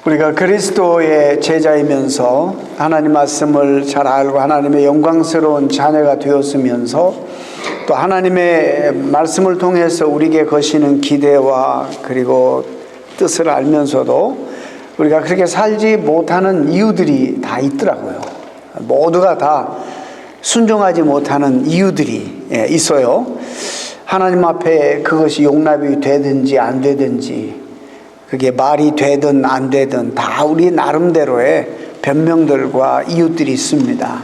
우리가 그리스도의 제자이면서 하나님 말씀을 잘 알고 하나님의 영광스러운 자녀가 되었으면서 또 하나님의 말씀을 통해서 우리에게 거시는 기대와 그리고 뜻을 알면서도 우리가 그렇게 살지 못하는 이유들이 다 있더라고요. 모두가 다 순종하지 못하는 이유들이 있어요. 하나님 앞에 그것이 용납이 되든지 안 되든지, 그게 말이 되든 안 되든 다 우리 나름대로의 변명들과 이유들이 있습니다.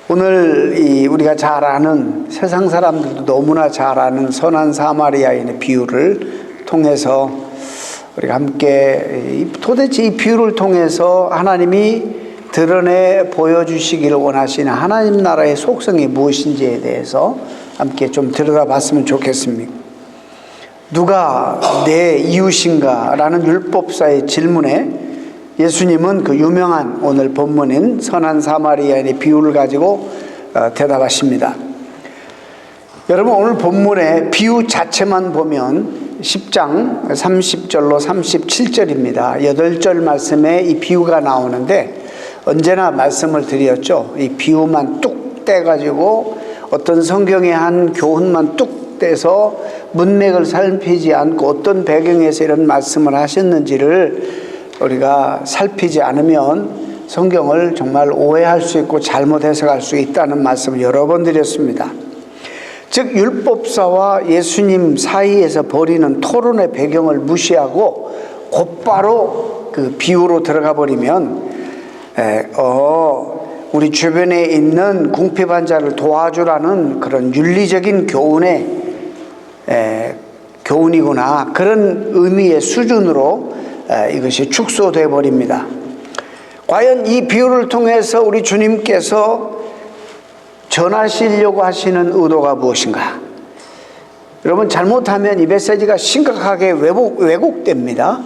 오늘 우리가 잘 아는, 세상 사람들도 너무나 잘 아는 선한 사마리아인의 비유를 통해서 우리가 함께 도대체 이 비유를 통해서 하나님이 드러내 보여주시기를 원하시는 하나님 나라의 속성이 무엇인지에 대해서 함께 좀 들어가 봤으면 좋겠습니다. 누가 내 이웃인가? 라는 율법사의 질문에 예수님은 그 유명한 오늘 본문인 선한 사마리아인의 비유를 가지고 대답하십니다. 여러분, 오늘 본문의 비유 자체만 보면 10장 30절로 37절입니다. 8절 말씀에 이 비유가 나오는데 언제나 말씀을 드렸죠. 이 비유만 뚝 떼가지고 어떤 성경의 한 교훈만 뚝 떼서 문맥을 살피지 않고 어떤 배경에서 이런 말씀을 하셨는지를 우리가 살피지 않으면 성경을 정말 오해할 수 있고 잘못 해석할 수 있다는 말씀을 여러 번 드렸습니다. 즉 율법사와 예수님 사이에서 벌이는 토론의 배경을 무시하고 곧바로 그 비유로 들어가 버리면 우리 주변에 있는 궁핍한 자를 도와주라는 그런 윤리적인 교훈이구나, 그런 의미의 수준으로 이것이 축소되어 버립니다. 과연 이 비유를 통해서 우리 주님께서 전하시려고 하시는 의도가 무엇인가? 여러분, 잘못하면 이 메시지가 심각하게 왜곡됩니다.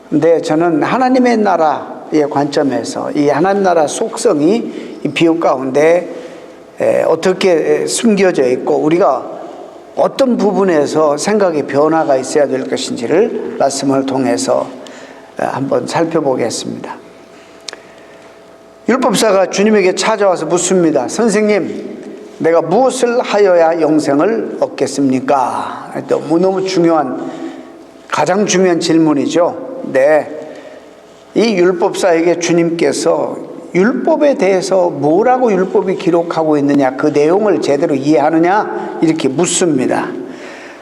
근데 저는 하나님의 나라의 관점에서 이 하나님 나라 속성이 이 비유 가운데 어떻게 숨겨져 있고 우리가 어떤 부분에서 생각의 변화가 있어야 될 것인지를 말씀을 통해서 한번 살펴보겠습니다. 율법사가 주님에게 찾아와서 묻습니다. 선생님, 내가 무엇을 하여야 영생을 얻겠습니까? 너무너무 중요한, 가장 중요한 질문이죠. 이 율법사에게 주님께서 율법에 대해서 뭐라고 율법이 기록하고 있느냐, 그 내용을 제대로 이해하느냐, 이렇게 묻습니다.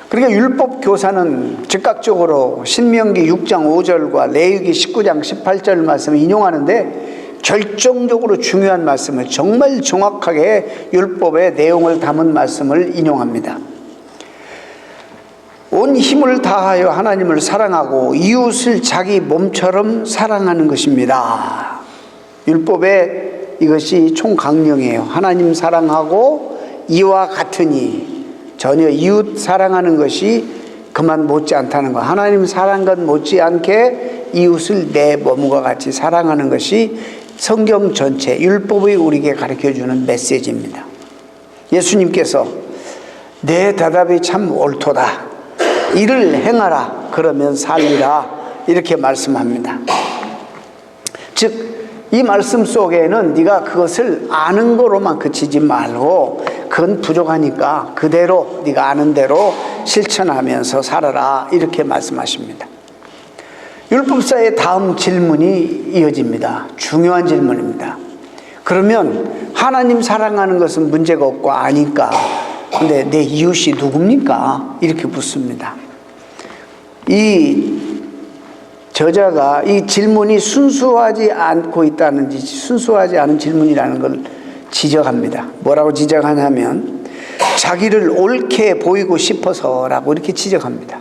그러니까 율법 교사는 즉각적으로 신명기 6장 5절과 레위기 19장 18절 말씀을 인용하는데 결정적으로 중요한 말씀을, 정말 정확하게 율법의 내용을 담은 말씀을 인용합니다. 온 힘을 다하여 하나님을 사랑하고 이웃을 자기 몸처럼 사랑하는 것입니다. 율법의 이것이 총강령이에요. 하나님 사랑하고 이와 같으니, 전혀 이웃 사랑하는 것이 그만 못지않다는 거. 하나님 사랑한 것 못지않게 이웃을 내 몸과 같이 사랑하는 것이 성경 전체 율법이 우리에게 가르쳐주는 메시지입니다. 예수님께서 내 대답이 참 옳도다, 이를 행하라, 그러면 살리라, 이렇게 말씀합니다. 즉 이 말씀 속에는 네가 그것을 아는 거로만 그치지 말고 그건 부족하니까 그대로 네가 아는 대로 실천하면서 살아라, 이렇게 말씀하십니다. 율법사의 다음 질문이 이어집니다. 중요한 질문입니다. 그러면 하나님 사랑하는 것은 문제가 없고 아니까, 근데 내 이웃이 누굽니까? 이렇게 묻습니다. 이 저자가 이 질문이 순수하지 않고 있다는지, 순수하지 않은 질문이라는 걸 지적합니다. 뭐라고 지적하냐면 자기를 옳게 보이고 싶어서라고 이렇게 지적합니다.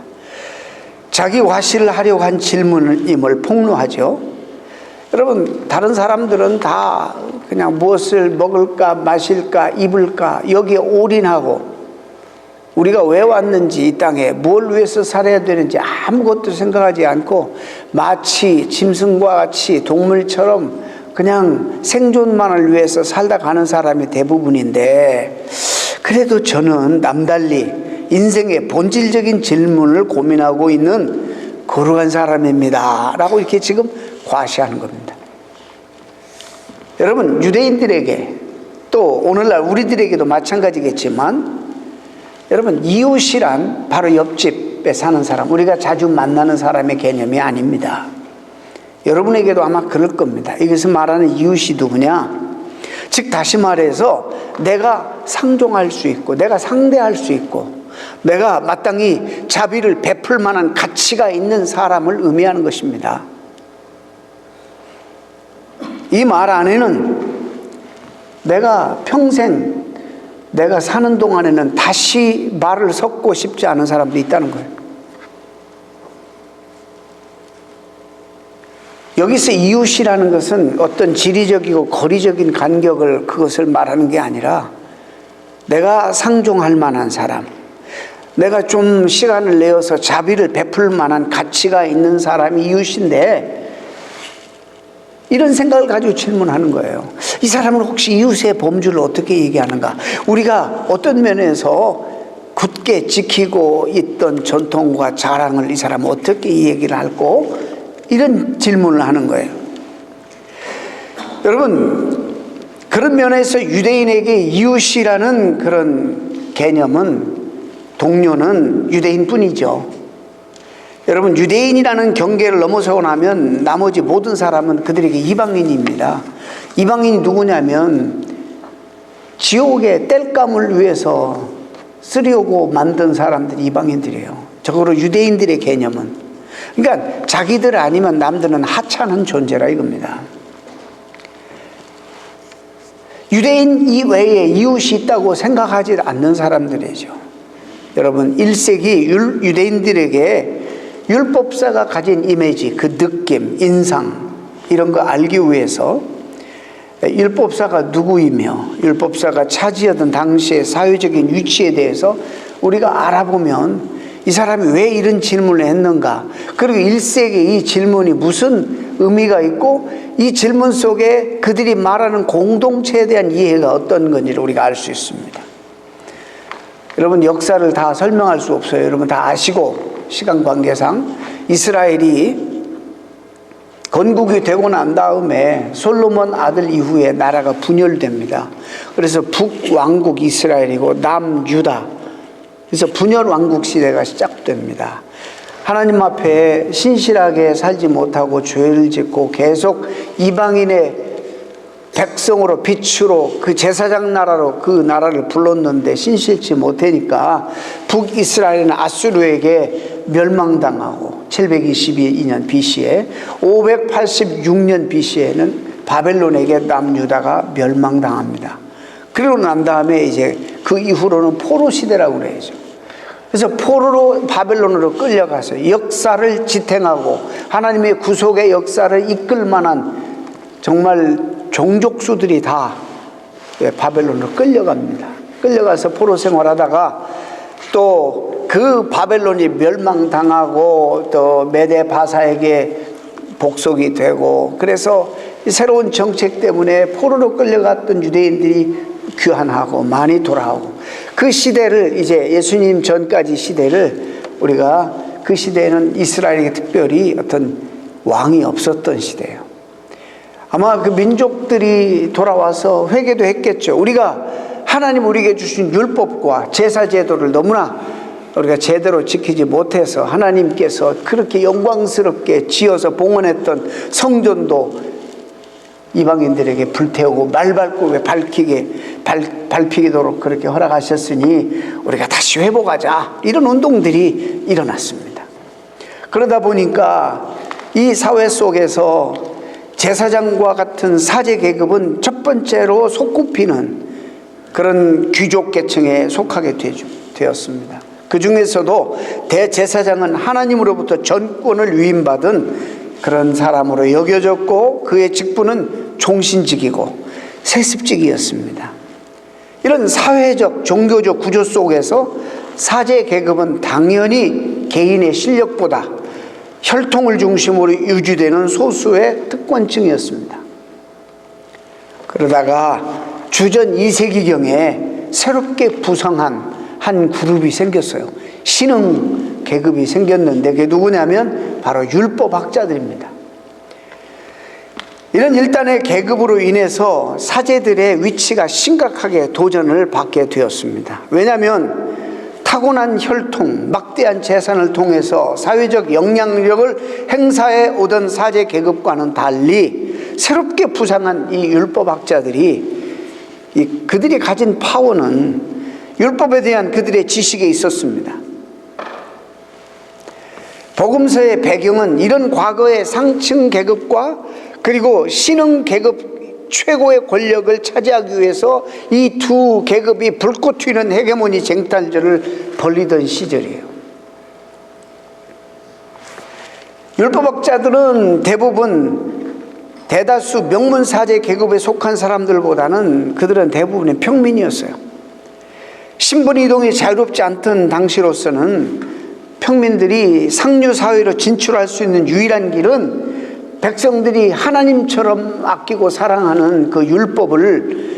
자기 과시를 하려고 한 질문임을 폭로하죠. 여러분, 다른 사람들은 다 그냥 무엇을 먹을까, 마실까, 입을까, 여기에 올인하고 우리가 왜 왔는지, 이 땅에 뭘 위해서 살아야 되는지 아무것도 생각하지 않고 마치 짐승과 같이 동물처럼 그냥 생존만을 위해서 살다 가는 사람이 대부분인데, 그래도 저는 남달리 인생의 본질적인 질문을 고민하고 있는 거룩한 사람입니다 라고 이렇게 지금 과시하는 겁니다. 여러분, 유대인들에게 또 오늘날 우리들에게도 마찬가지겠지만, 여러분, 이웃이란 바로 옆집에 사는 사람, 우리가 자주 만나는 사람의 개념이 아닙니다. 여러분에게도 아마 그럴 겁니다. 여기서 말하는 이웃이 누구냐? 즉 다시 말해서 내가 상종할 수 있고, 내가 상대할 수 있고, 내가 마땅히 자비를 베풀 만한 가치가 있는 사람을 의미하는 것입니다. 이 말 안에는 내가 평생 내가 사는 동안에는 다시 말을 섞고 싶지 않은 사람도 있다는 거예요. 여기서 이웃이라는 것은 어떤 지리적이고 거리적인 간격을 그것을 말하는 게 아니라 내가 상종할 만한 사람, 내가 좀 시간을 내어서 자비를 베풀 만한 가치가 있는 사람이 이웃인데, 이런 생각을 가지고 질문하는 거예요. 이 사람은 혹시 이웃의 범주를 어떻게 얘기하는가? 우리가 어떤 면에서 굳게 지키고 있던 전통과 자랑을 이 사람은 어떻게 이 얘기를 할고, 이런 질문을 하는 거예요. 여러분, 그런 면에서 유대인에게 이웃이라는 그런 개념은, 동료는 유대인뿐이죠. 여러분, 유대인이라는 경계를 넘어서고 나면 나머지 모든 사람은 그들에게 이방인입니다. 이방인이 누구냐면 지옥의 땔감을 위해서 쓰려고 만든 사람들이 이방인들이에요. 적어도 유대인들의 개념은. 그러니까 자기들 아니면 남들은 하찮은 존재라 이겁니다. 유대인 이외에 이웃이 있다고 생각하지 않는 사람들이죠. 여러분, 1세기 유대인들에게 율법사가 가진 이미지, 그 느낌, 인상, 이런 거 알기 위해서 율법사가 누구이며 율법사가 차지하던 당시의 사회적인 위치에 대해서 우리가 알아보면 이 사람이 왜 이런 질문을 했는가, 그리고 1세기 이 질문이 무슨 의미가 있고 이 질문 속에 그들이 말하는 공동체에 대한 이해가 어떤 건지를 우리가 알 수 있습니다. 여러분, 역사를 다 설명할 수 없어요. 여러분 다 아시고, 시간 관계상 이스라엘이 건국이 되고 난 다음에 솔로몬 아들 이후에 나라가 분열됩니다. 그래서 북왕국 이스라엘이고 남유다, 그래서 분열 왕국 시대가 시작됩니다. 하나님 앞에 신실하게 살지 못하고 죄를 짓고 계속 이방인의 백성으로, 빛으로, 그 제사장 나라로 그 나라를 불렀는데 신실치 못하니까 북이스라엘은 아수르에게 멸망당하고 722년 BC에 586년 BC에는 바벨론에게 남유다가 멸망당합니다. 그러고 난 다음에 이제 그 이후로는 포로 시대라고 그래야죠. 그래서 포로로 바벨론으로 끌려가서 역사를 지탱하고 하나님의 구속의 역사를 이끌 만한 정말 종족수들이 다 바벨론으로 끌려갑니다. 끌려가서 포로 생활하다가 또 그 바벨론이 멸망당하고 또 메데 바사에게 복속이 되고, 그래서 새로운 정책 때문에 포로로 끌려갔던 유대인들이 귀환하고 많이 돌아오고, 그 시대를 이제 예수님 전까지 시대를 우리가, 그 시대에는 이스라엘에게 특별히 어떤 왕이 없었던 시대예요. 아마 그 민족들이 돌아와서 회개도 했겠죠. 우리가 하나님 우리에게 주신 율법과 제사 제도를 너무나 우리가 제대로 지키지 못해서 하나님께서 그렇게 영광스럽게 지어서 봉헌했던 성전도 이방인들에게 불태우고 말발굽에 밟히도록 그렇게 허락하셨으니 우리가 다시 회복하자, 이런 운동들이 일어났습니다. 그러다 보니까 이 사회 속에서 제사장과 같은 사제 계급은 첫 번째로 손꼽히는 그런 귀족 계층에 속하게 되었습니다. 그 중에서도 대제사장은 하나님으로부터 전권을 위임받은 그런 사람으로 여겨졌고, 그의 직분은 종신직이고 세습직이었습니다. 이런 사회적, 종교적 구조 속에서 사제 계급은 당연히 개인의 실력보다 혈통을 중심으로 유지되는 소수의 특권층이었습니다. 그러다가 주전 2세기경에 새롭게 부성한 한 그룹이 생겼어요. 신흥 계급이 생겼는데 그게 누구냐면 바로 율법학자들입니다. 이런 일단의 계급으로 인해서 사제들의 위치가 심각하게 도전을 받게 되었습니다. 왜냐하면 타고난 혈통, 막대한 재산을 통해서 사회적 영향력을 행사해 오던 사제 계급과는 달리 새롭게 부상한 이 율법학자들이 그들이 가진 파워는 율법에 대한 그들의 지식에 있었습니다. 복음서의 배경은 이런 과거의 상층 계급과 그리고 신흥 계급 최고의 권력을 차지하기 위해서 이 두 계급이 불꽃 튀는 헤게모니 쟁탈전을 벌이던 시절이에요. 율법학자들은 대부분 대다수 명문사제 계급에 속한 사람들보다는 그들은 대부분의 평민이었어요. 신분 이동이 자유롭지 않던 당시로서는 평민들이 상류사회로 진출할 수 있는 유일한 길은 백성들이 하나님처럼 아끼고 사랑하는 그 율법을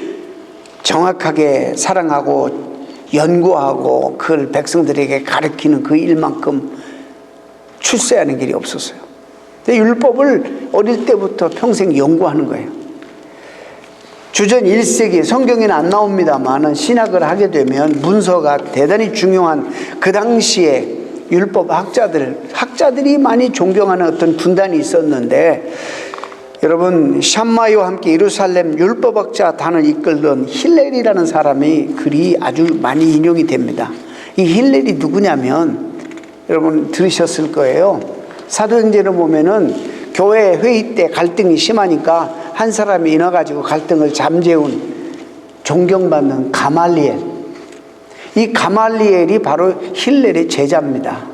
정확하게 사랑하고 연구하고 그걸 백성들에게 가르치는 그 일만큼 출세하는 길이 없었어요. 근데 율법을 어릴 때부터 평생 연구하는 거예요. 주전 1세기 성경에는 안 나옵니다만 신학을 하게 되면 문서가 대단히 중요한 그 당시에 율법 학자들이 많이 존경하는 어떤 군단이 있었는데, 여러분 샴마이와 함께 예루살렘 율법학자 단을 이끌던 힐렐이라는 사람의 글이 아주 많이 인용이 됩니다. 이 힐렐이 누구냐면 여러분 들으셨을 거예요. 사도행전을 보면은 교회 회의 때 갈등이 심하니까 한 사람이 일어나가지고 갈등을 잠재운 존경받는 가말리엘, 이 가말리엘이 바로 힐렐의 제자입니다.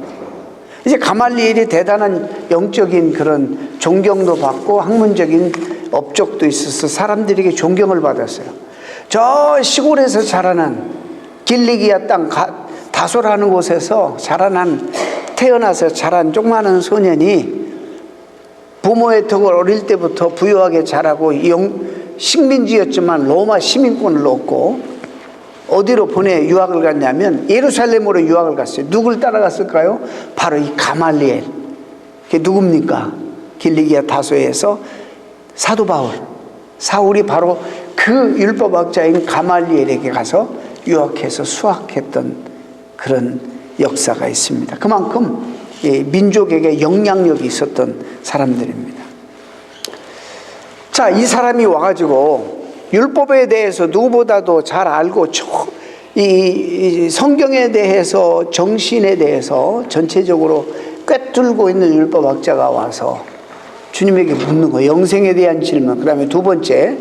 이제 가말리엘이 대단한 영적인 그런 존경도 받고 학문적인 업적도 있어서 사람들에게 존경을 받았어요. 저 시골에서 자라난 길리기아 땅 다소라는 곳에서 태어나서 자란 조그마한 소년이 부모의 덕을 어릴 때부터 부유하게 자라고 식민지였지만 로마 시민권을 얻고 어디로 유학을 갔냐면 예루살렘으로 유학을 갔어요. 누굴 따라갔을까요? 바로 이 가말리엘. 그게 누굽니까? 길리기아 다소에서 사도 사울이 바로 그 율법학자인 가말리엘에게 가서 유학해서 수학했던 그런 역사가 있습니다. 그만큼 민족에게 영향력이 있었던 사람들입니다. 자, 이 사람이 와가지고 율법에 대해서 누구보다도 잘 알고 이 성경에 대해서 정신에 대해서 전체적으로 꿰뚫고 있는 율법학자가 와서 주님에게 묻는 거예요. 영생에 대한 질문. 그 다음에 두 번째,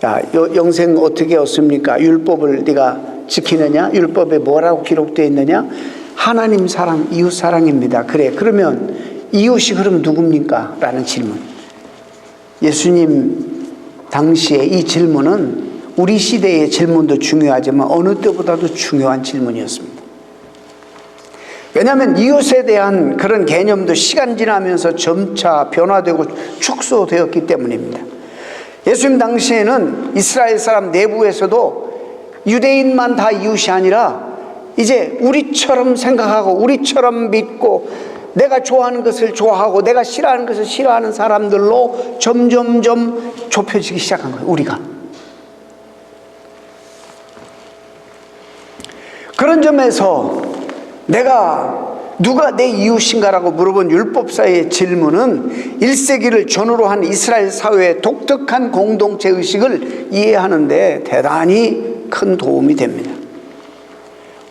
야, 영생 어떻게 얻습니까? 율법을 네가 지키느냐? 율법에 뭐라고 기록되어 있느냐? 하나님 사랑, 이웃 사랑입니다. 그래, 그러면 이웃이 그럼 누굽니까? 라는 질문. 예수님 당시에 이 질문은 우리 시대의 질문도 중요하지만 어느 때보다도 중요한 질문이었습니다. 왜냐하면 이웃에 대한 그런 개념도 시간 지나면서 점차 변화되고 축소되었기 때문입니다. 예수님 당시에는 이스라엘 사람 내부에서도 유대인만 다 이웃이 아니라 이제 우리처럼 생각하고 우리처럼 믿고 내가 좋아하는 것을 좋아하고 내가 싫어하는 것을 싫어하는 사람들로 점점점 좁혀지기 시작한 거예요. 우리가. 그런 점에서 누가 내 이웃인가라고 물어본 율법사의 질문은 1세기를 전후로 한 이스라엘 사회의 독특한 공동체의식을 이해하는데 대단히 큰 도움이 됩니다.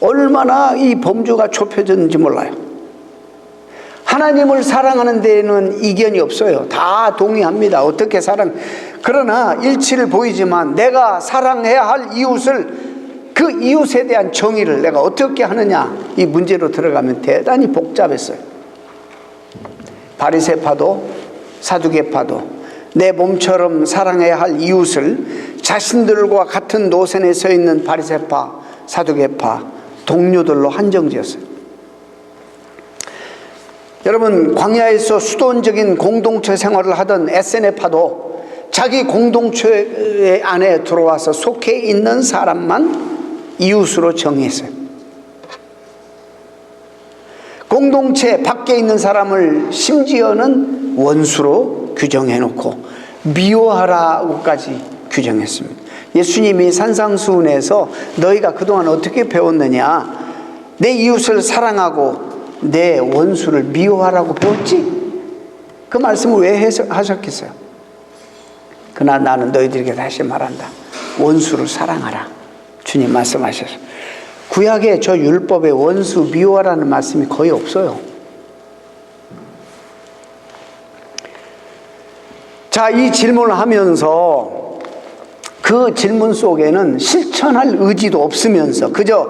얼마나 이 범주가 좁혀졌는지 몰라요. 하나님을 사랑하는 데는 이견이 없어요. 다 동의합니다. 어떻게 그러나 일치를 보이지만 내가 사랑해야 할 이웃을, 그 이웃에 대한 정의를 내가 어떻게 하느냐, 이 문제로 들어가면 대단히 복잡했어요. 바리새파도 사두개파도 내 몸처럼 사랑해야 할 이웃을 자신들과 같은 노선에 서 있는 바리새파, 사두개파 동료들로 한정지었어요. 여러분, 광야에서 수도원적인 공동체 생활을 하던 에세네파도 자기 공동체 안에 들어와서 속해 있는 사람만 이웃으로 정의했어요. 공동체 밖에 있는 사람을 심지어는 원수로 규정해놓고 미워하라고까지 규정했습니다. 예수님이 산상수훈에서 너희가 그동안 어떻게 배웠느냐? 내 이웃을 사랑하고 내 원수를 미워하라고 배웠지? 그 말씀을 왜 하셨겠어요? 그러나 나는 너희들에게 다시 말한다. 원수를 사랑하라. 주님 말씀하셨어요. 구약에 저 율법에 원수 미워하라는 말씀이 거의 없어요. 자, 이 질문을 하면서 그 질문 속에는 실천할 의지도 없으면서 그저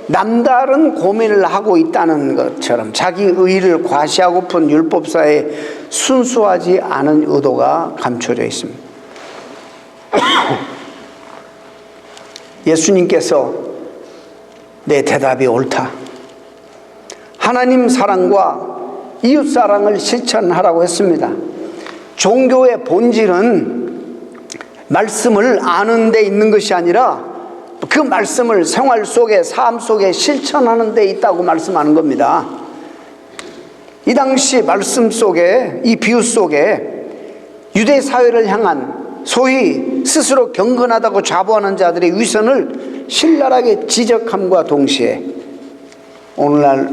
남다른 고민을 하고 있다는 것처럼 자기 의의를 과시하고픈 율법사에 순수하지 않은 의도가 감춰져 있습니다. 예수님께서 내 대답이 옳다. 하나님 사랑과 이웃 사랑을 실천하라고 했습니다. 종교의 본질은 말씀을 아는 데 있는 것이 아니라 그 말씀을 생활 속에, 삶 속에 실천하는 데 있다고 말씀하는 겁니다. 이 당시 말씀 속에, 이 비유 속에 유대 사회를 향한 소위 스스로 경건하다고 자부하는 자들의 위선을 신랄하게 지적함과 동시에 오늘날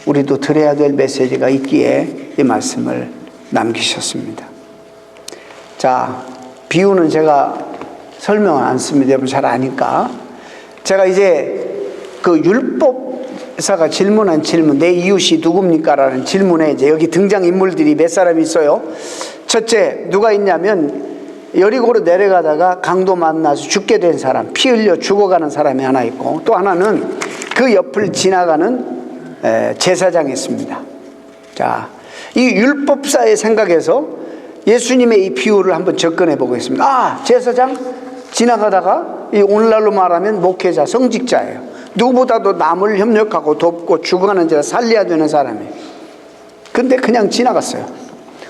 우리도 들어야 될 메시지가 있기에 이 말씀을 남기셨습니다. 자, 비유는 제가 설명을 안 씁니다. 여러분 잘 아니까. 제가 이제 그 율법사가 질문한 질문, 내 이웃이 누굽니까? 라는 질문에 이제 여기 등장인물들이 몇 사람이 있어요. 첫째, 누가 있냐면 여리고로 내려가다가 강도 만나서 죽게 된 사람, 피 흘려 죽어가는 사람이 하나 있고, 또 하나는 그 옆을 지나가는 제사장이 있습니다. 자, 이 율법사의 생각에서 예수님의 이 비유를 한번 접근해 보겠습니다. 아, 제사장 지나가다가 이 오늘날로 말하면 목회자, 성직자예요. 누구보다도 남을 협력하고 돕고 죽어가는 자를 살려야 되는 사람이에요. 근데 그냥 지나갔어요.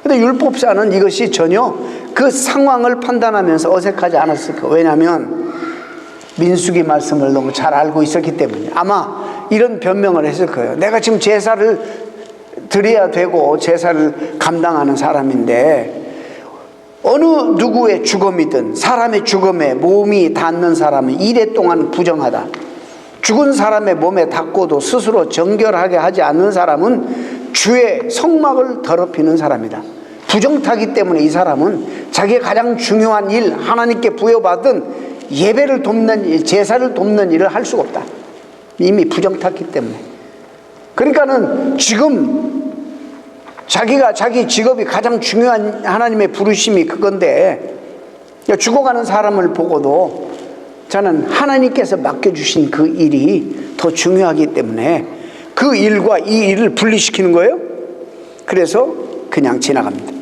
근데 율법사는 이것이 전혀 그 상황을 판단하면서 어색하지 않았을 거예요. 왜냐하면 민수기 말씀을 너무 잘 알고 있었기 때문에 아마 이런 변명을 했을 거예요. 내가 지금 제사를 드려야 되고 제사를 감당하는 사람인데 어느 누구의 죽음이든 사람의 죽음에 몸이 닿는 사람은 이래 동안 부정하다. 죽은 사람의 몸에 닿고도 스스로 정결하게 하지 않는 사람은 주의 성막을 더럽히는 사람이다. 부정타기 때문에 이 사람은 자기의 가장 중요한 일, 하나님께 부여받은 예배를 돕는 일, 제사를 돕는 일을 할 수가 없다. 이미 부정탔기 때문에. 그러니까는 지금 자기가 자기 직업이 가장 중요한 하나님의 부르심이 그건데 죽어가는 사람을 보고도 저는 하나님께서 맡겨주신 그 일이 더 중요하기 때문에 그 일과 이 일을 분리시키는 거예요. 그래서 그냥 지나갑니다.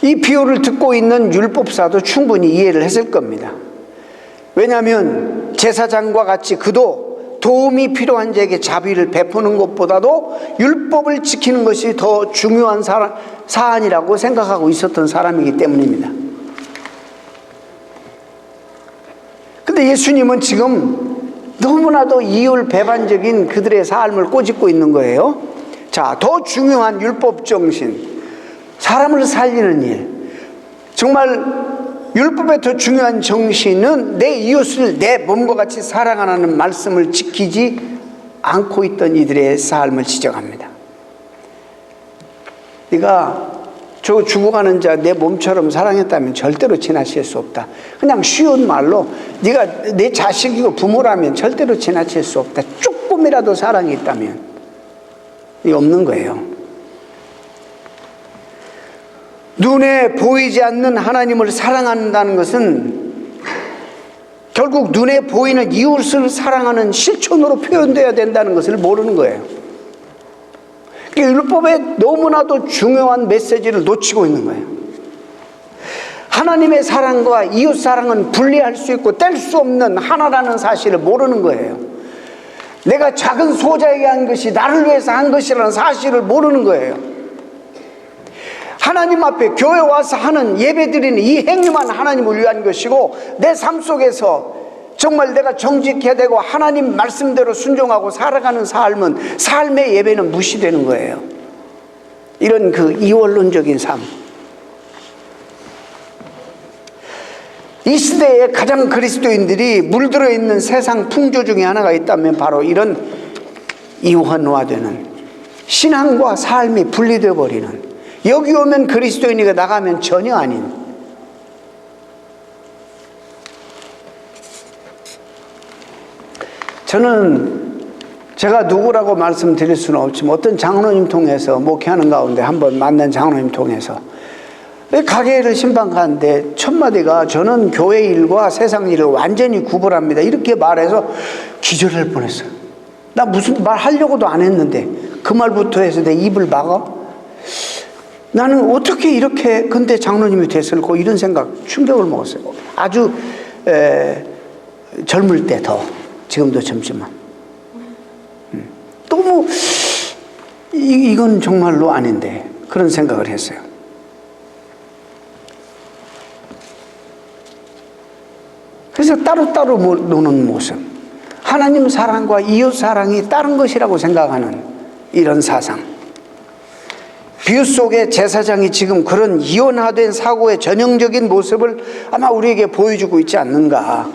이 비유를 듣고 있는 율법사도 충분히 이해를 했을 겁니다. 왜냐하면 제사장과 같이 그도 도움이 필요한 자에게 자비를 베푸는 것보다도 율법을 지키는 것이 더 중요한 사안이라고 생각하고 있었던 사람이기 때문입니다. 근데 예수님은 지금 너무나도 이율배반적인 그들의 삶을 꼬집고 있는 거예요. 자, 더 중요한 율법 정신, 사람을 살리는 일, 정말 율법의 더 중요한 정신은 내 이웃을 내 몸과 같이 사랑하라는 말씀을 지키지 않고 있던 이들의 삶을 지적합니다. 네가 저 죽어가는 자 내 몸처럼 사랑했다면 절대로 지나칠 수 없다. 그냥 쉬운 말로 네가 내 자식이고 부모라면 절대로 지나칠 수 없다. 조금이라도 사랑이 있다면 이 없는 거예요. 눈에 보이지 않는 하나님을 사랑한다는 것은 결국 눈에 보이는 이웃을 사랑하는 실천으로 표현되어야 된다는 것을 모르는 거예요. 율법의 너무나도 중요한 메시지를 놓치고 있는 거예요. 하나님의 사랑과 이웃 사랑은 분리할 수 있고 뗄 수 없는 하나라는 사실을 모르는 거예요. 내가 작은 소자에게 한 것이 나를 위해서 한 것이라는 사실을 모르는 거예요. 하나님 앞에 교회 와서 하는 예배 드리는 이 행위만 하나님을 위한 것이고 내 삶 속에서 정말 내가 정직해야 되고 하나님 말씀대로 순종하고 살아가는 삶은, 삶의 예배는 무시되는 거예요. 이런 그 이원론적인 삶. 이 시대에 가장 그리스도인들이 물들어 있는 세상 풍조 중에 하나가 있다면 바로 이런 이원화되는, 신앙과 삶이 분리되어 버리는, 여기 오면 그리스도인이고 나가면 전혀 아닌, 저는 제가 누구라고 말씀드릴 수는 없지만 어떤 장로님 통해서 목회하는 가운데 한번 만난 장로님 통해서 가게를 신방하는데 첫 마디가 저는 교회 일과 세상 일을 완전히 구분합니다 이렇게 말해서 기절할 뻔했어요. 나 무슨 말 하려고도 안 했는데 그 말부터 해서 내 입을 막아? 나는 어떻게 이렇게 근데 장로님이 됐을까 이런 생각, 충격을 먹었어요. 아주 젊을 때 더, 지금도 젊지만 너무 이건 정말로 아닌데 그런 생각을 했어요. 그래서 따로따로 노는 모습, 하나님 사랑과 이웃 사랑이 다른 것이라고 생각하는 이런 사상, 비유 속에 제사장이 지금 그런 이원화된 사고의 전형적인 모습을 아마 우리에게 보여주고 있지 않는가.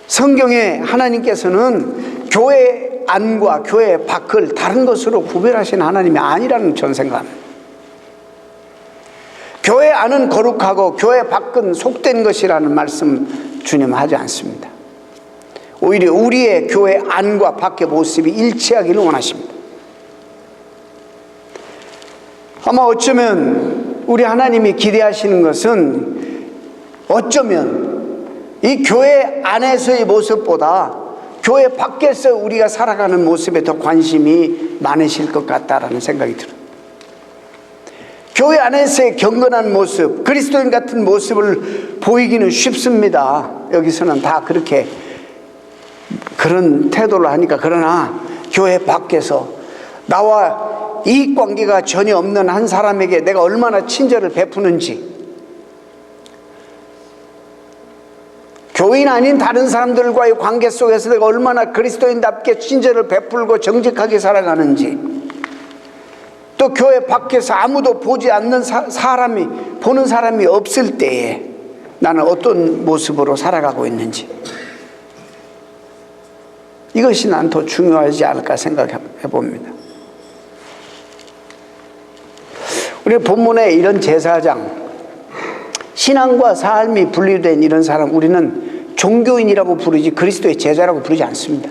성경에 하나님께서는 교회 안과 교회 밖을 다른 것으로 구별하신 하나님이 아니라는 저는 생각합니다. 교회 안은 거룩하고 교회 밖은 속된 것이라는 말씀 주님 하지 않습니다. 오히려 우리의 교회 안과 밖의 모습이 일치하기를 원하십니다. 아마 어쩌면 우리 하나님이 기대하시는 것은 어쩌면 이 교회 안에서의 모습보다 교회 밖에서 우리가 살아가는 모습에 더 관심이 많으실 것 같다라는 생각이 들어요. 교회 안에서의 경건한 모습, 그리스도인 같은 모습을 보이기는 쉽습니다. 여기서는 다 그렇게 그런 태도를 하니까. 그러나 교회 밖에서 나와 이익관계가 전혀 없는 한 사람에게 내가 얼마나 친절을 베푸는지, 교인 아닌 다른 사람들과의 관계 속에서 내가 얼마나 그리스도인답게 친절을 베풀고 정직하게 살아가는지, 또 교회 밖에서 아무도 보지 않는 사람이, 보는 사람이 없을 때에 나는 어떤 모습으로 살아가고 있는지, 이것이 난 더 중요하지 않을까 생각해 봅니다. 우리 본문에 이런 제사장, 신앙과 삶이 분리된 이런 사람, 우리는 종교인이라고 부르지 그리스도의 제자라고 부르지 않습니다.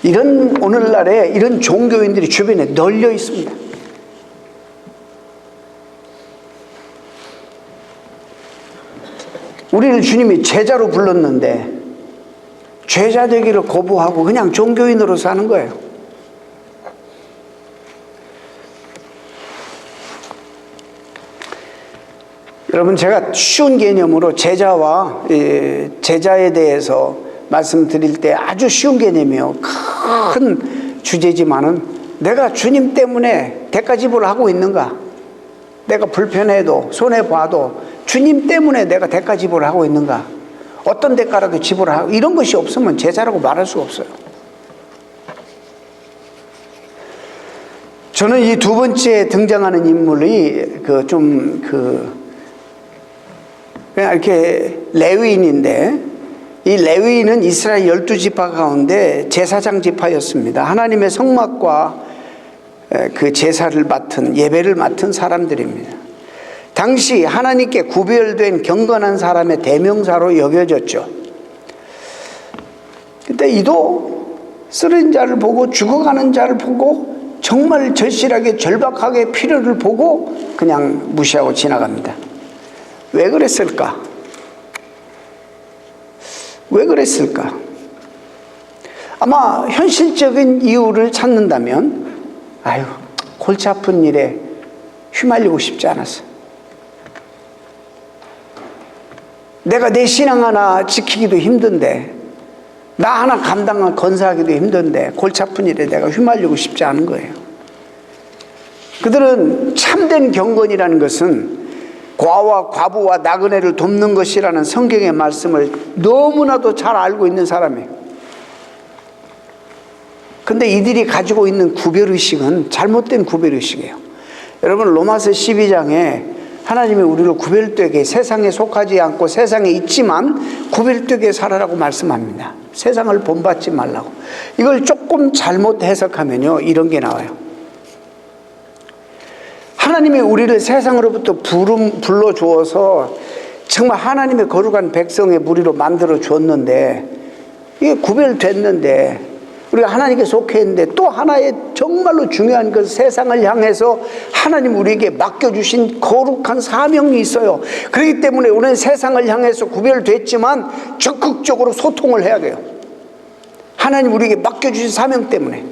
이런 오늘날에 이런 종교인들이 주변에 널려 있습니다. 우리를 주님이 제자로 불렀는데 죄자 되기를 거부하고 그냥 종교인으로 사는 거예요. 여러분, 제가 쉬운 개념으로 제자와 제자에 대해서 말씀드릴 때 아주 쉬운 개념이에요. 큰 주제지만은 내가 주님 때문에 대가 지불을 하고 있는가? 내가 불편해도 손해봐도 주님 때문에 내가 대가 지불을 하고 있는가? 어떤 대가라도 지불을 하고, 이런 것이 없으면 제자라고 말할 수가 없어요. 저는 이 두 번째 등장하는 인물이 그냥 이렇게 레위인인데, 이 레위인은 이스라엘 12지파 가운데 제사장 지파였습니다. 하나님의 성막과 그 제사를 맡은, 예배를 맡은 사람들입니다. 당시 하나님께 구별된 경건한 사람의 대명사로 여겨졌죠. 근데 이도 쓰러진 자를 보고, 죽어가는 자를 보고, 정말 절실하게 절박하게 필요를 보고 그냥 무시하고 지나갑니다. 왜 그랬을까? 왜 그랬을까? 아마 현실적인 이유를 찾는다면, 아유, 골치 아픈 일에 휘말리고 싶지 않았어. 내가 내 신앙 하나 지키기도 힘든데, 나 하나 건사하기도 힘든데 골치 아픈 일에 내가 휘말리고 싶지 않은 거예요. 그들은 참된 경건이라는 것은 과와 과부와 나그네를 돕는 것이라는 성경의 말씀을 너무나도 잘 알고 있는 사람이에요. 근데 이들이 가지고 있는 구별의식은 잘못된 구별의식이에요. 여러분, 로마서 12장에 하나님이 우리를 구별되게, 세상에 속하지 않고 세상에 있지만 구별되게 살아라고 말씀합니다. 세상을 본받지 말라고. 이걸 조금 잘못 해석하면요, 이런 게 나와요. 하나님이 우리를 세상으로부터 불러주어서 정말 하나님의 거룩한 백성의 무리로 만들어 주었는데, 이게 구별됐는데, 우리가 하나님께 속해 있는데 또 하나의 정말로 중요한 그 세상을 향해서 하나님 우리에게 맡겨주신 거룩한 사명이 있어요. 그렇기 때문에 우리는 세상을 향해서 구별됐지만 적극적으로 소통을 해야 돼요. 하나님 우리에게 맡겨주신 사명 때문에.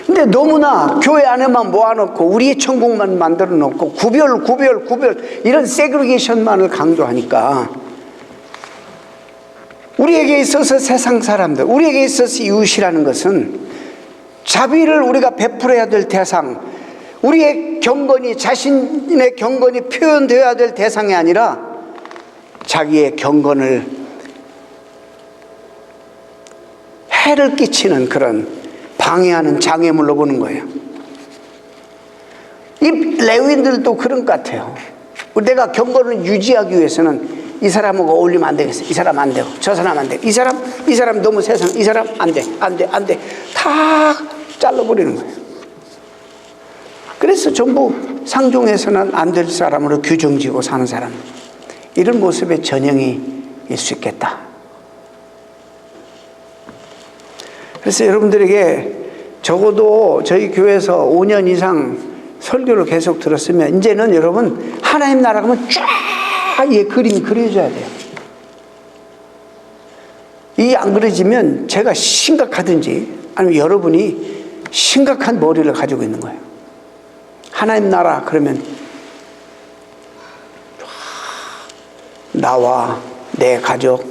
근데 너무나 교회 안에만 모아놓고 우리의 천국만 만들어 놓고 구별 이런 세그리게이션만을 강조하니까 우리에게 있어서 세상 사람들, 우리에게 있어서 이웃이라는 것은 자비를 우리가 베풀어야 될 대상, 우리의 경건이, 자신의 경건이 표현되어야 될 대상이 아니라 자기의 경건을 해를 끼치는 그런 방해하는 장애물로 보는 거예요. 이 레위인들도 그런 것 같아요. 내가 경건을 유지하기 위해서는 이 사람하고 어울리면 안 되겠어. 이 사람 안 되고, 저 사람 안 되고, 이 사람 너무 세상, 이 사람 안 돼. 다 잘라버리는 거예요. 그래서 전부 상종에서는 안 될 사람으로 규정지고 사는 사람, 이런 모습의 전형일 수 있겠다. 그래서 여러분들에게 적어도 저희 교회에서 5년 이상 설교를 계속 들었으면 이제는 여러분 하나님 나라 가면 쫙 이 그림이 그려져야 돼요. 이게 안 그려지면 제가 심각하든지 아니면 여러분이 심각한 머리를 가지고 있는 거예요. 하나님 나라 그러면 나와 내 가족,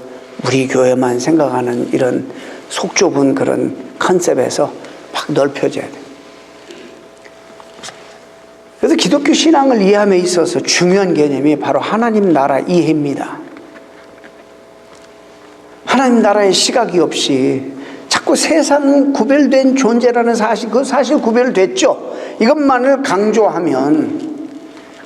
우리 교회만 생각하는 이런 속 좁은 그런 컨셉에서 확 넓혀져야 돼요. 그래서 기독교 신앙을 이해함에 있어서 중요한 개념이 바로 하나님 나라 이해입니다. 하나님 나라의 시각이 없이 자꾸 세상 구별된 존재라는 사실, 그 사실 구별됐죠. 이것만을 강조하면,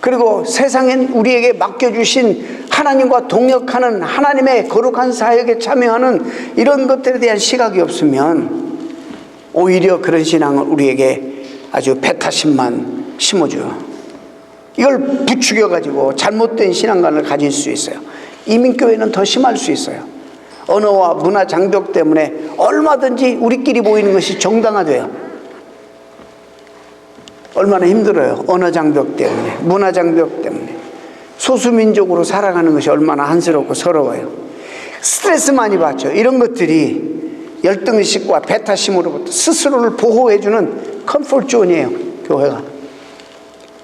그리고 세상엔 우리에게 맡겨주신 하나님과 동역하는 하나님의 거룩한 사역에 참여하는 이런 것들에 대한 시각이 없으면 오히려 그런 신앙을 우리에게 아주 배타심만 심어줘요. 이걸 부추겨가지고 잘못된 신앙관을 가질 수 있어요. 이민교회는 더 심할 수 있어요. 언어와 문화 장벽 때문에 얼마든지 우리끼리 모이는 것이 정당화돼요. 얼마나 힘들어요. 언어 장벽 때문에, 문화 장벽 때문에. 소수민족으로 살아가는 것이 얼마나 한스럽고 서러워요. 스트레스 많이 받죠. 이런 것들이 열등의식과 배타심으로부터 스스로를 보호해주는 컴포트 존이에요. 교회가.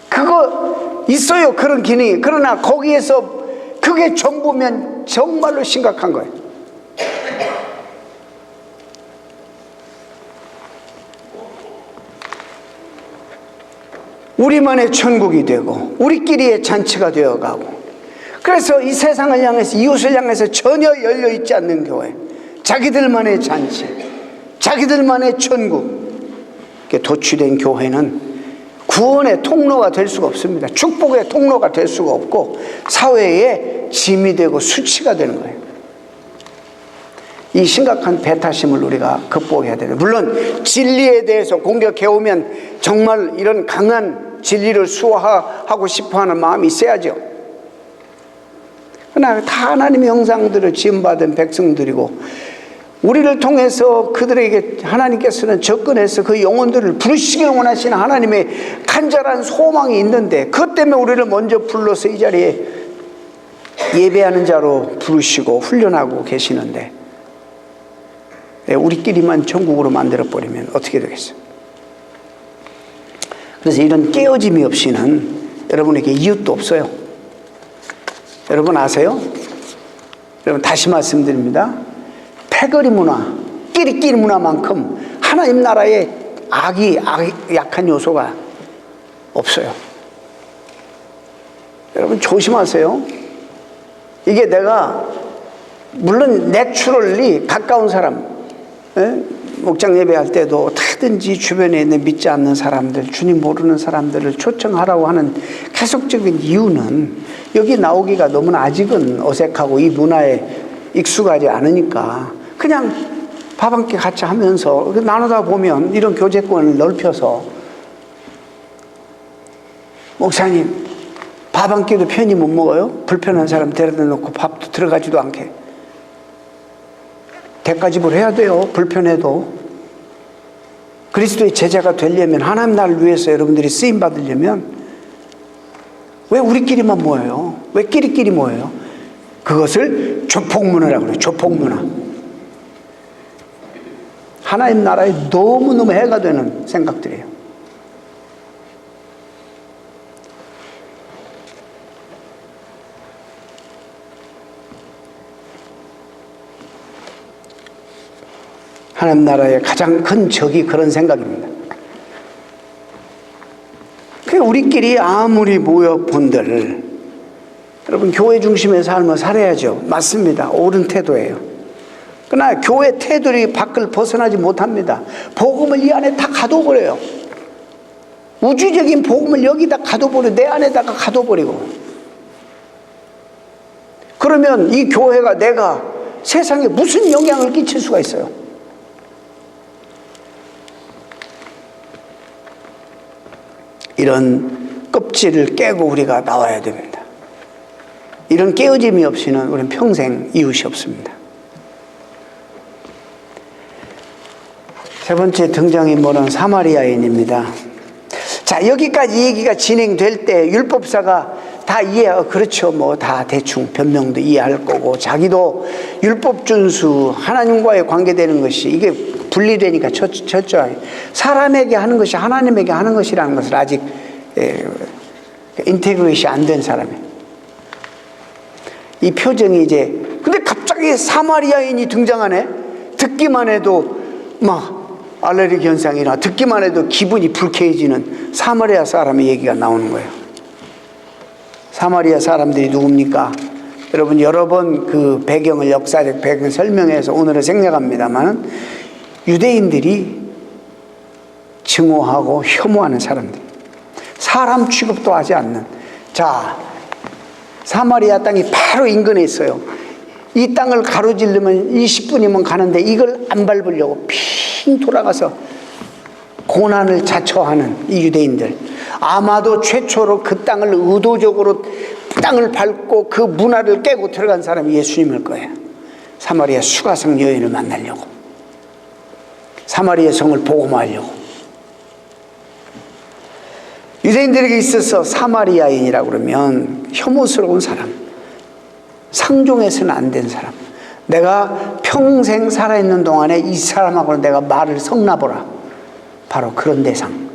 그거 있어요. 그런 기능이. 그러나 거기에서 그게 전부면 정말로 심각한 거예요. 우리만의 천국이 되고 우리끼리의 잔치가 되어가고, 그래서 이 세상을 향해서, 이웃을 향해서 전혀 열려있지 않는 교회, 자기들만의 잔치, 자기들만의 천국, 이렇게 도취된 교회는 구원의 통로가 될 수가 없습니다. 축복의 통로가 될 수가 없고 사회의 짐이 되고 수치가 되는 거예요. 이 심각한 배타심을 우리가 극복해야 돼요. 물론 진리에 대해서 공격해오면 정말 이런 강한 진리를 수호하고 싶어하는 마음이 있어야죠. 그러나 다 하나님의 형상들을 지음받은 백성들이고, 우리를 통해서 그들에게 하나님께서는 접근해서 그 영혼들을 부르시길 원하시는 하나님의 간절한 소망이 있는데, 그것 때문에 우리를 먼저 불러서 이 자리에 예배하는 자로 부르시고 훈련하고 계시는데, 우리끼리만 천국으로 만들어버리면 어떻게 되겠어요? 그래서 이런 깨어짐이 없이는 여러분에게 이웃도 없어요. 여러분 아세요? 여러분 다시 말씀드립니다. 패거리 문화, 끼리끼리 문화만큼 하나님 나라의 약한 요소가 없어요. 여러분 조심하세요. 이게 내가 물론 내추럴리 가까운 사람, 목장 예배할 때도 다든지 주변에 있는 믿지 않는 사람들, 주님 모르는 사람들을 초청하라고 하는 계속적인 이유는 여기 나오기가 너무나 아직은 어색하고 이 문화에 익숙하지 않으니까 그냥 밥 한 끼 같이 하면서 나누다 보면 이런 교제권을 넓혀서 목사님 밥 한 끼도 편히 못 먹어요? 불편한 사람 데려다 놓고 밥도 들어가지도 않게 대가집을 해야 돼요. 불편해도. 그리스도의 제자가 되려면, 하나님 나라를 위해서 여러분들이 쓰임 받으려면 왜 우리끼리만 모여요? 왜 끼리끼리 모여요? 그것을 조폭문화라고 그래요. 조폭문화. 하나님 나라에 너무너무 해가 되는 생각들이에요. 하나님 나라의 가장 큰 적이 그런 생각입니다. 그러니까 우리끼리 아무리 모여본들, 여러분 교회 중심의 삶을 살아야죠. 맞습니다. 옳은 태도예요. 그러나 교회 태도리 밖을 벗어나지 못합니다. 복음을 이 안에 다 가둬버려요. 우주적인 복음을 여기다 가둬버려, 내 안에다가 가둬버리고. 그러면 이 교회가 내가 세상에 무슨 영향을 끼칠 수가 있어요? 이런 껍질을 깨고 우리가 나와야 됩니다. 이런 깨어짐이 없이는 우리는 평생 이웃이 없습니다. 세 번째 등장인물은 사마리아인입니다. 자, 여기까지 얘기가 진행될 때 율법사가 다 그렇죠. 뭐 다 대충 변명도 이해할 거고, 자기도 율법 준수, 하나님과의 관계되는 것이 이게 분리되니까 철저하게 사람에게 하는 것이 하나님에게 하는 것이라는 것을 아직 인테그레이션이 안 된 사람이에요. 이 표정이 이제, 근데 갑자기 사마리아인이 등장하네. 듣기만 해도 막 알레르기 현상이나 듣기만 해도 기분이 불쾌해지는 사마리아 사람의 얘기가 나오는 거예요. 사마리아 사람들이 누굽니까? 여러분 여러 번 그 배경을, 역사적 배경을 설명해서 오늘은 생략합니다만, 유대인들이 증오하고 혐오하는 사람들, 사람 취급도 하지 않는. 자, 사마리아 땅이 바로 인근에 있어요. 이 땅을 가로지르면 20분이면 가는데 이걸 안 밟으려고 핑 돌아가서 고난을 자처하는 이 유대인들, 아마도 최초로 그 땅을 의도적으로 땅을 밟고 그 문화를 깨고 들어간 사람이 예수님일 거예요. 사마리아 수가성 여인을 만나려고, 사마리아 성을 복음하려고. 유대인들에게 있어서 사마리아인이라고 그러면 혐오스러운 사람, 상종해서는 안 된 사람, 내가 평생 살아있는 동안에 이 사람하고는 내가 말을 섞나보라, 바로 그런 대상.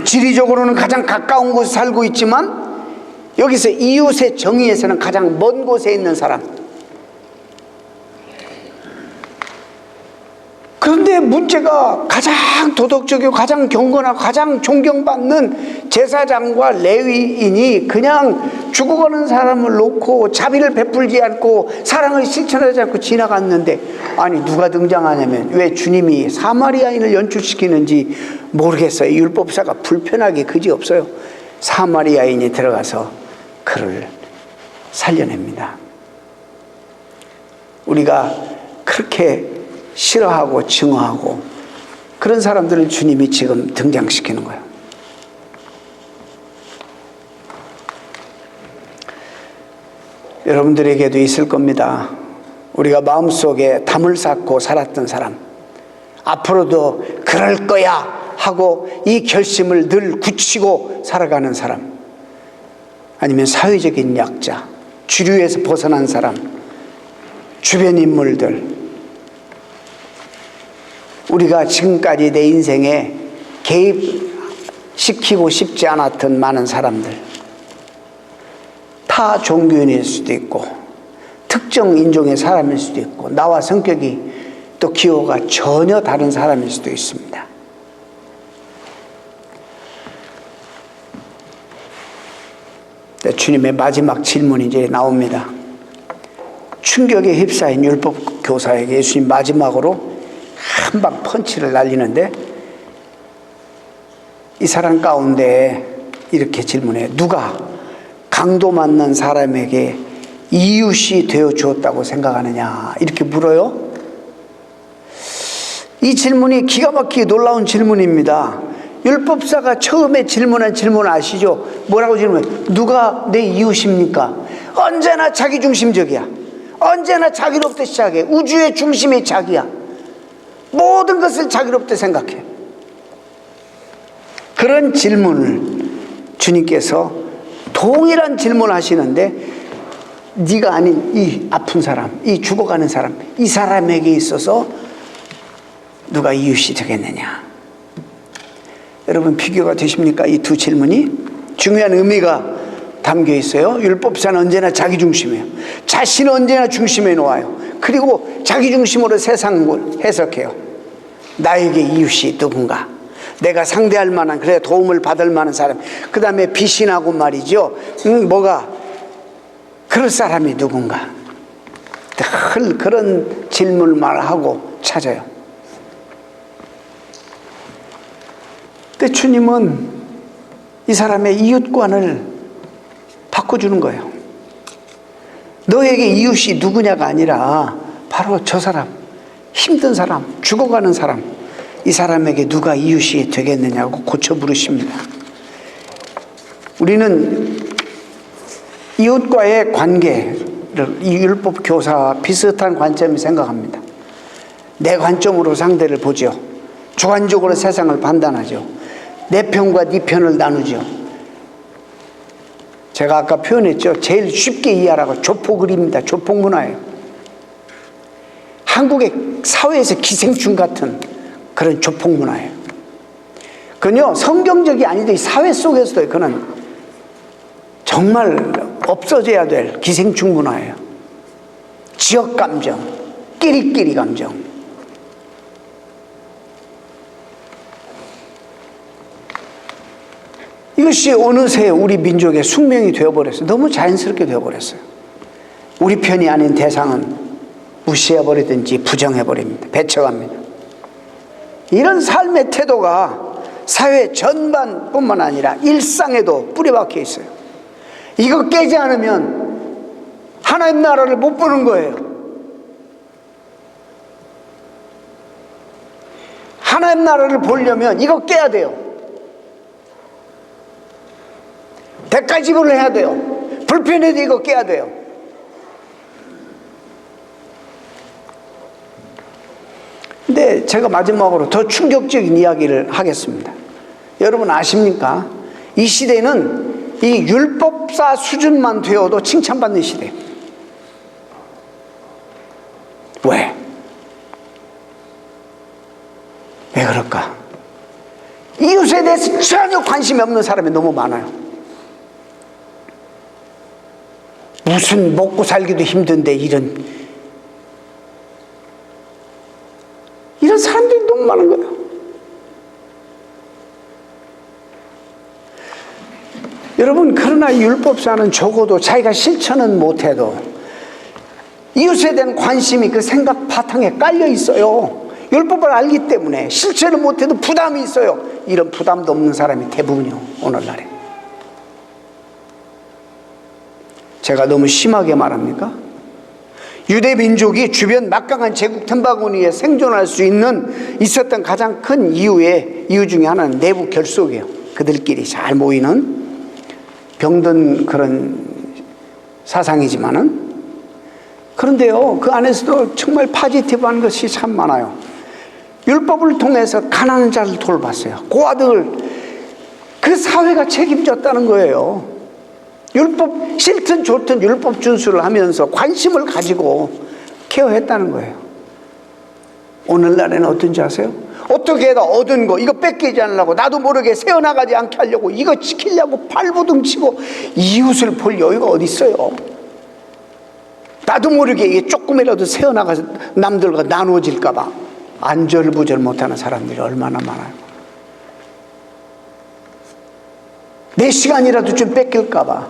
지리적으로는 가장 가까운 곳에 살고 있지만 여기서 이웃의 정의에서는 가장 먼 곳에 있는 사람. 그런데 문제가 가장 도덕적이고 가장 경건하고 가장 존경받는 제사장과 레위인이 그냥 죽어가는 사람을 놓고 자비를 베풀지 않고 사랑을 실천하지 않고 지나갔는데, 아니 누가 등장하냐면, 왜 주님이 사마리아인을 연출시키는지 모르겠어요. 율법사가 불편하게 그지없어요. 사마리아인이 들어가서 그를 살려냅니다. 우리가 그렇게 싫어하고 증오하고 그런 사람들을 주님이 지금 등장시키는 거예요. 여러분들에게도 있을 겁니다. 우리가 마음속에 담을 쌓고 살았던 사람, 앞으로도 그럴 거야 하고 이 결심을 늘 굳히고 살아가는 사람, 아니면 사회적인 약자, 주류에서 벗어난 사람, 주변 인물들, 우리가 지금까지 내 인생에 개입시키고 싶지 않았던 많은 사람들, 타 종교인일 수도 있고 특정 인종의 사람일 수도 있고 나와 성격이 또 기호가 전혀 다른 사람일 수도 있습니다. 주님의 마지막 질문이 이제 나옵니다. 충격에 휩싸인 율법 교사에게 예수님 마지막으로 한 방 펀치를 날리는데, 이 사람 가운데 이렇게 질문해. 누가 강도 만난 사람에게 이웃이 되어 주었다고 생각하느냐? 이렇게 물어요. 이 질문이 기가 막히게 놀라운 질문입니다. 율법사가 처음에 질문한 질문 아시죠? 뭐라고 질문해? 누가 내 이웃입니까? 언제나 자기중심적이야. 언제나 자기로부터 시작해. 우주의 중심이 자기야. 모든 것을 자기로부터 생각해. 그런 질문을 주님께서 동일한 질문을 하시는데, 네가 아닌 이 아픈 사람, 이 죽어가는 사람, 이 사람에게 있어서 누가 이웃이 되겠느냐? 여러분, 비교가 되십니까? 이 두 질문이 중요한 의미가 담겨 있어요. 율법사는 언제나 자기 중심이에요. 자신은 언제나 중심에 놓아요. 그리고 자기 중심으로 세상을 해석해요. 나에게 이웃이 누군가, 내가 상대할 만한, 그래 도움을 받을 만한 사람, 그 다음에 비신하고 말이죠. 뭐가 그럴 사람이 누군가, 늘 그런 질문만 하고 찾아요. 근데 주님은 이 사람의 이웃관을 바꿔주는 거예요. 너에게 이웃이 누구냐가 아니라 바로 저 사람, 힘든 사람, 죽어가는 사람, 이 사람에게 누가 이웃이 되겠느냐고 고쳐 물으십니다. 우리는 이웃과의 관계를 이 율법 교사와 비슷한 관점을 생각합니다. 내 관점으로 상대를 보죠. 주관적으로 세상을 판단하죠. 내 편과 네 편을 나누죠. 제가 아까 표현했죠. 제일 쉽게 이해하라고 조폭을입니다. 조폭 문화예요. 한국의 사회에서 기생충 같은 그런 조폭 문화예요. 그건요, 성경적이 아니도 이 사회 속에서도 그는 정말 없어져야 될 기생충 문화예요. 지역 감정, 끼리끼리 감정. 이것이 어느새 우리 민족의 숙명이 되어버렸어요. 너무 자연스럽게 되어버렸어요. 우리 편이 아닌 대상은 무시해버리든지 부정해버립니다. 배척합니다. 이런 삶의 태도가 사회 전반뿐만 아니라 일상에도 뿌리박혀 있어요. 이거 깨지 않으면 하나님 나라를 못 보는 거예요. 하나님 나라를 보려면 이거 깨야 돼요. 대가지불을 해야 돼요. 불편해도 이거 깨야 돼요. 근데 제가 마지막으로 더 충격적인 이야기를 하겠습니다. 여러분 아십니까? 이 시대는 이 율법사 수준만 되어도 칭찬받는 시대예요. 왜? 왜 그럴까? 이웃에 대해서 전혀 관심이 없는 사람이 너무 많아요. 무슨 먹고 살기도 힘든데 이런 사람들이 너무 많은 거예요. 여러분, 그러나 이 율법사는 적어도 자기가 실천은 못해도 이웃에 대한 관심이 그 생각 바탕에 깔려 있어요. 율법을 알기 때문에 실천을 못해도 부담이 있어요. 이런 부담도 없는 사람이 대부분이요, 오늘날에. 제가 너무 심하게 말합니까? 유대 민족이 주변 막강한 제국 틈바구니에 생존할 수 있었던 가장 큰 이유 중에 하나는 내부 결속이에요. 그들끼리 잘 모이는 병든 그런 사상이지만은, 그런데요, 그 안에서도 정말 파지티브한 것이 참 많아요. 율법을 통해서 가난한 자를 돌봤어요. 고아들, 그 사회가 책임졌다는 거예요. 율법, 싫든 좋든 율법 준수를 하면서 관심을 가지고 케어했다는 거예요. 오늘날에는 어떤지 아세요? 어떻게 해다 얻은 거 이거 뺏기지 않으려고, 나도 모르게 새어나가지 않게 하려고, 이거 지키려고 발부둥 치고 이웃을 볼 여유가 어디 있어요? 나도 모르게 이게 조금이라도 새어나가서 남들과 나누어질까봐 안절부절 못하는 사람들이 얼마나 많아요. 내 시간이라도 좀 뺏길까봐,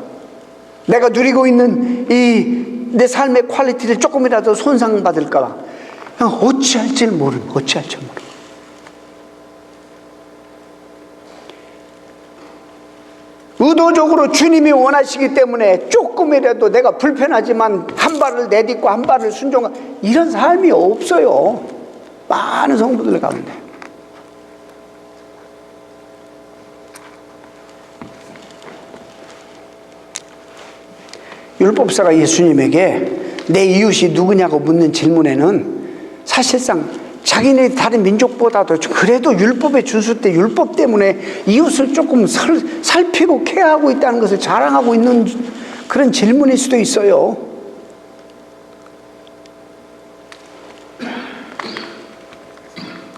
내가 누리고 있는 이 내 삶의 퀄리티를 조금이라도 손상받을까봐 그냥 어찌할 줄 모르는. 의도적으로 주님이 원하시기 때문에 조금이라도 내가 불편하지만 한 발을 내딛고 한 발을 순종하는 이런 삶이 없어요. 많은 성도들 가운데. 율법사가 예수님에게 내 이웃이 누구냐고 묻는 질문에는 사실상 자기네 다른 민족보다도 그래도 율법에 준수 때 율법 때문에 이웃을 조금 살피고 케어하고 있다는 것을 자랑하고 있는 그런 질문일 수도 있어요.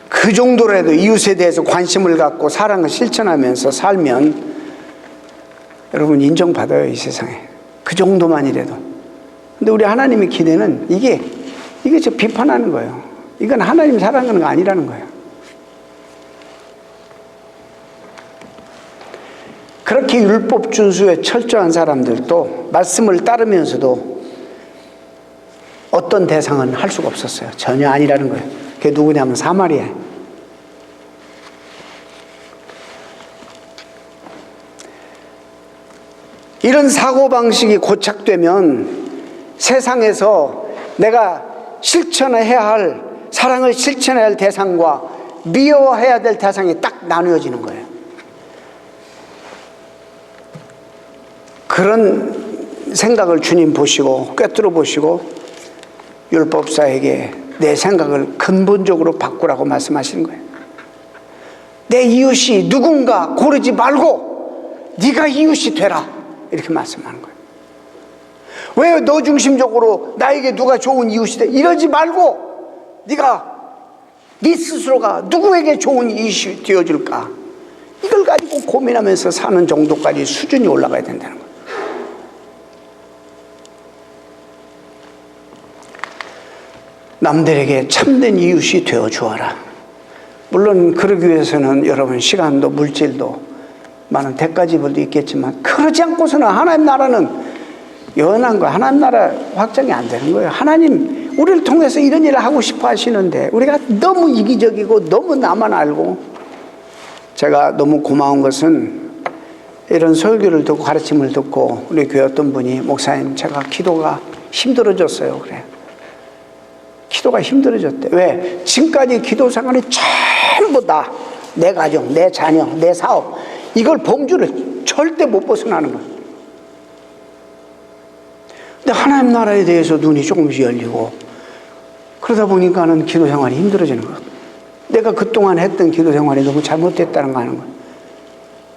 그 정도라도 이웃에 대해서 관심을 갖고 사랑을 실천하면서 살면 여러분 인정받아요, 이 세상에. 그 정도만이라도. 근데 우리 하나님의 기대는 이게 저 비판하는 거예요. 이건 하나님 사랑하는 거 아니라는 거예요. 그렇게 율법 준수에 철저한 사람들도 말씀을 따르면서도 어떤 대상은 할 수가 없었어요. 전혀 아니라는 거예요. 그게 누구냐면 사마리아예요. 이런 사고방식이 고착되면 세상에서 내가 실천해야 할, 사랑을 실천해야 할 대상과 미워해야 될 대상이 딱 나누어지는 거예요. 그런 생각을 주님 보시고 꿰뚫어 보시고 율법사에게 내 생각을 근본적으로 바꾸라고 말씀하시는 거예요. 내 이웃이 누군가 고르지 말고 네가 이웃이 되라, 이렇게 말씀하는 거예요. 왜 너 중심적으로 나에게 누가 좋은 이웃이 돼? 이러지 말고 네 스스로가 누구에게 좋은 이웃이 되어줄까? 이걸 가지고 고민하면서 사는 정도까지 수준이 올라가야 된다는 거예요. 남들에게 참된 이웃이 되어주어라. 물론 그러기 위해서는 여러분 시간도 물질도 많은 대가지불도 있겠지만 그러지 않고서는 하나님 나라는 연한 거, 하나님 나라 확장이 안 되는 거예요. 하나님 우리를 통해서 이런 일을 하고 싶어 하시는데 우리가 너무 이기적이고 너무 나만 알고. 제가 너무 고마운 것은 이런 설교를 듣고 가르침을 듣고 우리 교회 어떤 분이 목사님 제가 기도가 힘들어졌어요. 그래요. 기도가 힘들어졌대. 왜? 지금까지 기도 생활이 전부 다 내 가정, 내 자녀, 내 사업 이걸 범주를 절대 못 벗어나는 거예요. 근데 하나님 나라에 대해서 눈이 조금씩 열리고 그러다 보니까는 기도 생활이 힘들어지는 거예요. 내가 그동안 했던 기도 생활이 너무 잘못됐다는 거 하는 거예요.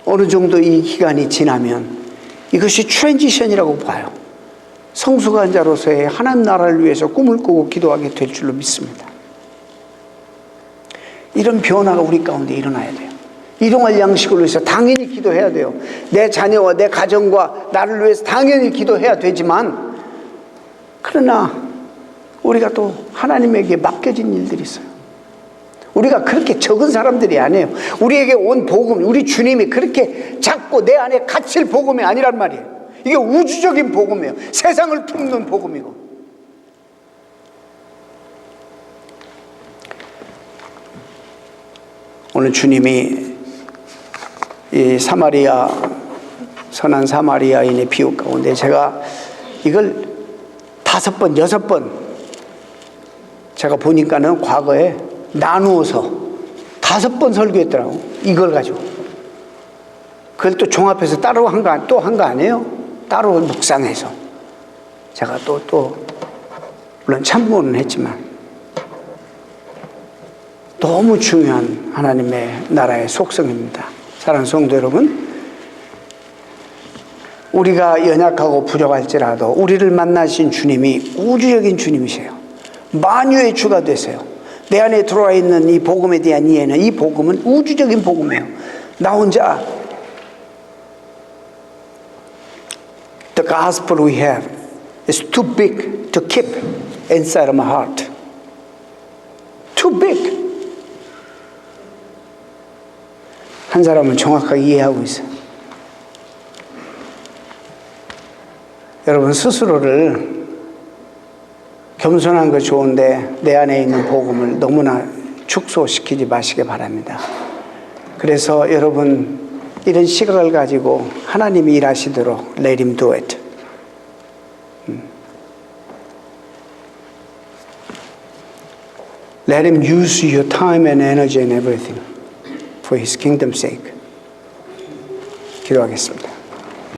어느 정도 이 기간이 지나면 이것이 트랜지션이라고 봐요. 성숙한 자로서의 하나님 나라를 위해서 꿈을 꾸고 기도하게 될 줄로 믿습니다. 이런 변화가 우리 가운데 일어나야 돼요. 일용할 양식을 위해서 당연히 기도해야 돼요. 내 자녀와 내 가정과 나를 위해서 당연히 기도해야 되지만 그러나 우리가 또 하나님에게 맡겨진 일들이 있어요. 우리가 그렇게 적은 사람들이 아니에요. 우리에게 온 복음, 우리 주님이 그렇게 작고 내 안에 갇힐 복음이 아니란 말이에요. 이게 우주적인 복음이에요. 세상을 품는 복음이고. 오늘 주님이 이 선한 사마리아인의 비유 가운데 제가 이걸 5번, 6번 제가 보니까는 과거에 나누어서 5번 설교했더라고. 이걸 가지고. 그걸 또 종합해서 따로 한 거 아니에요? 따로 묵상해서. 제가 또 물론 참고는 했지만 너무 중요한 하나님의 나라의 속성입니다. 사랑하는 성도 여러분, 우리가 연약하고 부족할지라도 우리를 만나신 주님이 우주적인 주님이세요. 만유의 주가 되세요. 내 안에 들어와 있는 이 복음에 대한 이해는, 이 복음은 우주적인 복음이에요. 나 혼자 The gospel we have is too big to keep inside of my heart. Too big. 한 사람은 정확하게 이해하고 있어요. 여러분 스스로를 겸손한 거 좋은데 내 안에 있는 복음을 너무나 축소시키지 마시기 바랍니다. 그래서 여러분 이런 시각을 가지고 하나님이 일하시도록 let him do it. Let him use your time and energy and everything for his kingdom's sake. 기도하겠습니다.